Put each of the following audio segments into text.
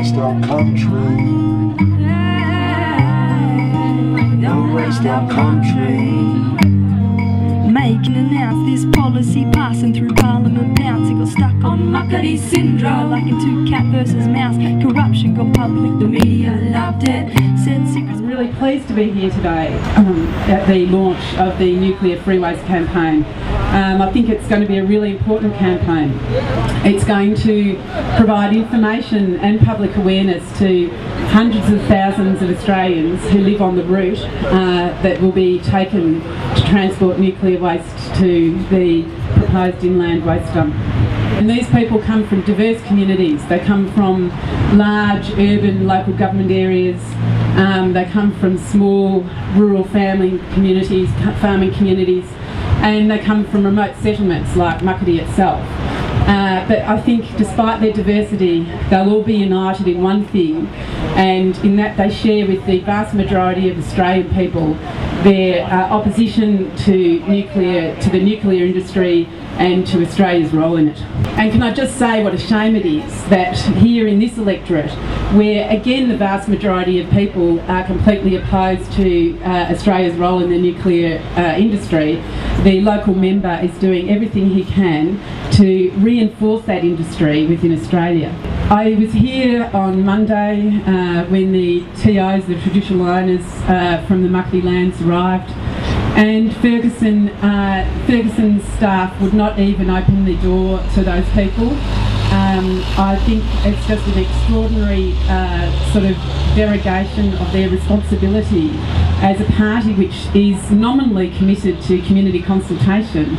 waste our country. Don't waste our country. Making announced this policy passing through Parliament bounce. It got stuck on Muckaty syndrome, like into cat versus mouse. Corruption got public, the media loved it. Said secrets. I'm really pleased to be here today at the launch of the Nuclear Freeways campaign. I think it's going to be a really important campaign. It's going to provide information and public awareness to hundreds of thousands of Australians who live on the route that will be taken to transport nuclear waste to the proposed inland waste dump. And these people come from diverse communities. They come from large urban local government areas. They come from small rural farming communities, and they come from remote settlements like Muckaty itself. But I think despite their diversity, they'll all be united in one thing, and in that they share with the vast majority of Australian people their opposition to the nuclear industry and to Australia's role in it. And can I just say what a shame it is that here in this electorate, where again the vast majority of people are completely opposed to Australia's role in the nuclear industry, the local member is doing everything he can to reinforce that industry within Australia. I was here on Monday when the TOs, the traditional owners from the Muckaty lands arrived, and Ferguson's staff would not even open the door to those people. I think it's just an extraordinary sort of derogation of their responsibility as a party which is nominally committed to community consultation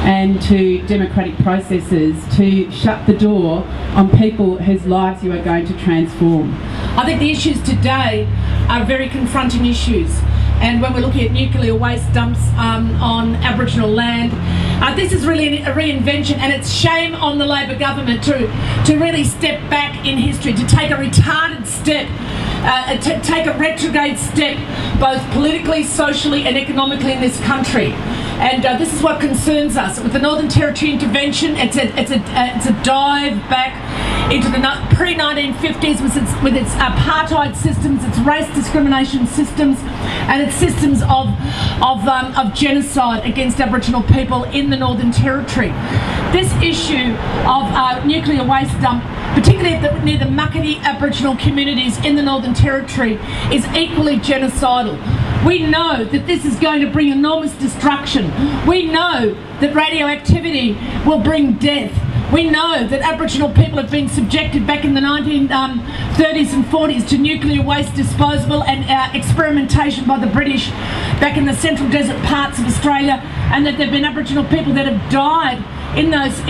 and to democratic processes, to shut the door on people whose lives you are going to transform. I think the issues today are very confronting issues. And when we're looking at nuclear waste dumps on Aboriginal land, this is really a reinvention, and it's shame on the Labor government to really step back in history, to take a retarded step, to take a retrograde step, both politically, socially and economically in this country. And this is what concerns us. With the Northern Territory intervention, it's a dive back into the pre-1950s with its apartheid systems, its race discrimination systems, and its systems of genocide against Aboriginal people in the Northern Territory. This issue of nuclear waste dump, particularly near the Muckaty Aboriginal communities in the Northern Territory, is equally genocidal. We know that this is going to bring enormous destruction. We know that radioactivity will bring death. We know that Aboriginal people have been subjected back in the 1930s and 40s to nuclear waste disposal and experimentation by the British back in the central desert parts of Australia, and that there have been Aboriginal people that have died in those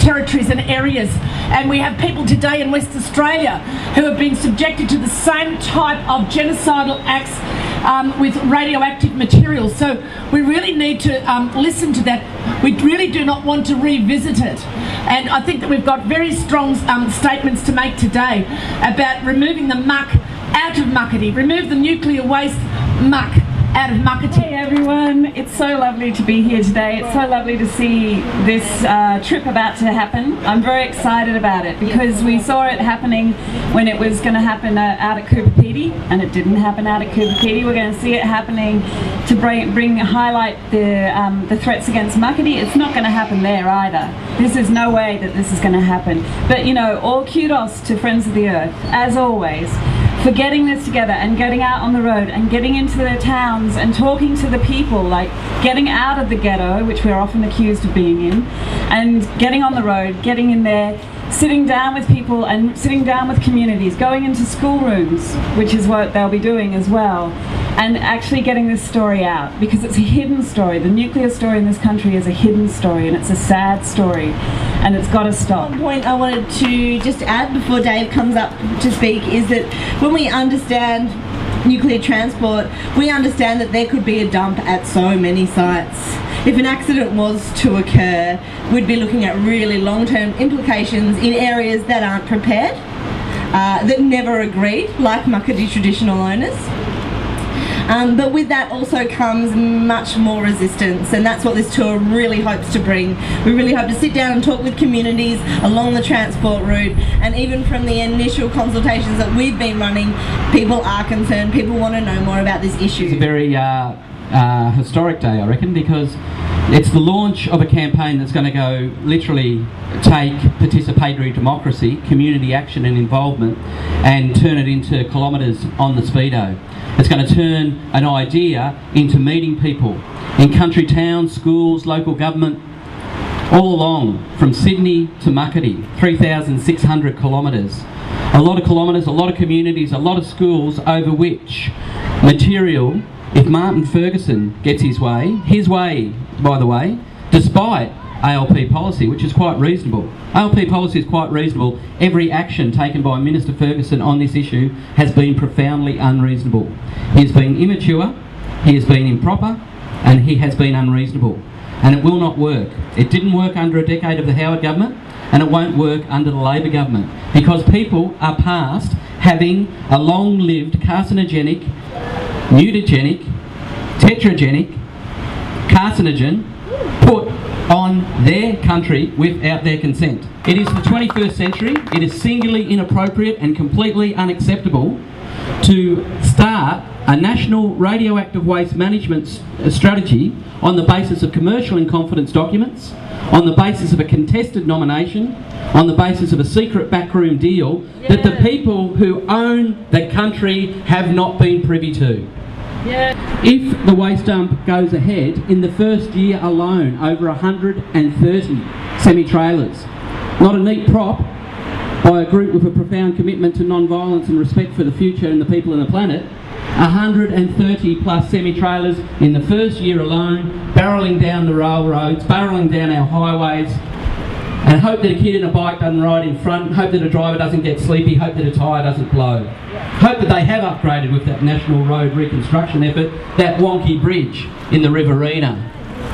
territories and areas. And we have people today in West Australia who have been subjected to the same type of genocidal acts with radioactive materials. So we really need to listen to that. We really do not want to revisit it. And I think that we've got very strong statements to make today about removing the muck out of Muckaty, remove the nuclear waste muck out of Muckaty. Hey everyone, it's so lovely to be here today. It's so lovely to see this trip about to happen. I'm very excited about it because we saw it happening when it was going to happen out at Coober Pedy, and it didn't happen out at Coober Pedy. We're going to see it happening to highlight the threats against Muckaty. It's not going to happen there either. This is no way that this is going to happen. But you know, all kudos to Friends of the Earth, as always, for getting this together and getting out on the road and getting into the towns and talking to the people, like getting out of the ghetto, which we're often accused of being in, and getting on the road, getting in there, sitting down with people and sitting down with communities, going into schoolrooms, which is what they'll be doing as well, and actually getting this story out, because it's a hidden story. The nuclear story in this country is a hidden story, and it's a sad story, and it's got to stop. One point I wanted to just add before Dave comes up to speak is that when we understand nuclear transport, we understand that there could be a dump at so many sites. If an accident was to occur, we'd be looking at really long-term implications in areas that aren't prepared, that never agreed, like Muckaty traditional owners. But with that also comes much more resistance, and that's what this tour really hopes to bring. We really hope to sit down and talk with communities along the transport route, and even from the initial consultations that we've been running, people are concerned, people want to know more about this issue. It's a very historic day, I reckon, because it's the launch of a campaign that's going to go literally take participatory democracy, community action and involvement, and turn it into kilometres on the speedo. It's going to turn an idea into meeting people in country towns, schools, local government, all along from Sydney to Muckaty, 3,600 kilometres. A lot of kilometres, a lot of communities, a lot of schools over which material, if Martin Ferguson gets his way, by the way, despite ALP policy, which is quite reasonable. ALP policy is quite reasonable. Every action taken by Minister Ferguson on this issue has been profoundly unreasonable. He has been immature, he has been improper, and he has been unreasonable. And it will not work. It didn't work under a decade of the Howard government, and it won't work under the Labor government, because people are past having a long-lived carcinogenic, mutagenic, tetragenic carcinogen put on their country without their consent. It is the 21st century. It is singularly inappropriate and completely unacceptable to start a national radioactive waste management strategy on the basis of commercial in confidence documents, on the basis of a contested nomination, on the basis of a secret backroom deal that the people who own the country have not been privy to. If the waste dump goes ahead, in the first year alone, over 130 semi-trailers. Not a neat prop by a group with a profound commitment to non-violence and respect for the future and the people and the planet. 130 plus semi-trailers in the first year alone, barrelling down the railroads, barrelling down our highways, and hope that a kid in a bike doesn't ride in front, hope that a driver doesn't get sleepy, hope that a tyre doesn't blow. Hope that they have upgraded with that national road reconstruction effort, that wonky bridge in the Riverina.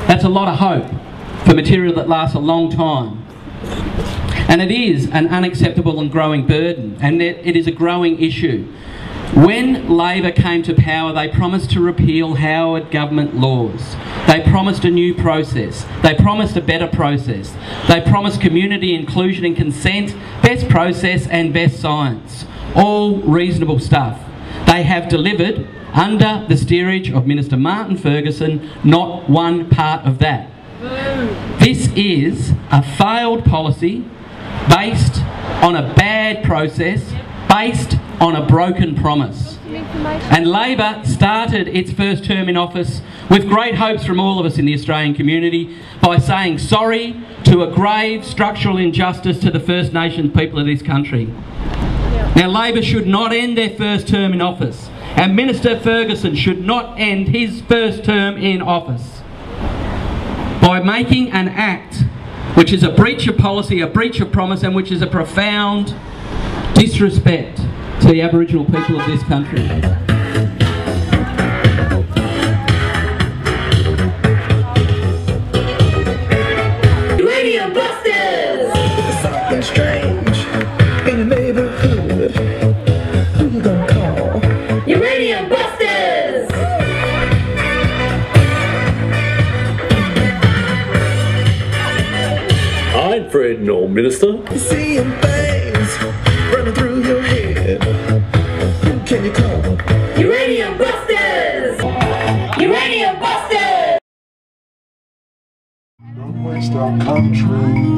That's a lot of hope for material that lasts a long time. And it is an unacceptable and growing burden, and it is a growing issue. When Labor came to power, they promised to repeal Howard government laws. They promised a new process. They promised a better process. They promised community inclusion and consent, best process and best science. All reasonable stuff. They have delivered, under the steerage of Minister Martin Ferguson, not one part of that. This is a failed policy based on a bad process, based on a broken promise. And Labor started its first term in office with great hopes from all of us in the Australian community by saying sorry to a grave structural injustice to the First Nations people of this country. Now, Labor should not end their first term in office, and Minister Ferguson should not end his first term in office by making an act which is a breach of policy, a breach of promise, and which is a profound disrespect to the Aboriginal people of this country. Uranium Busters! Something strange in the neighborhood. Who you gonna call? Uranium Busters! I ain't afraid no, Minister. Seeing things running through your head. Who can you call? Uranium Busters! Uranium Busters! Don't waste our country.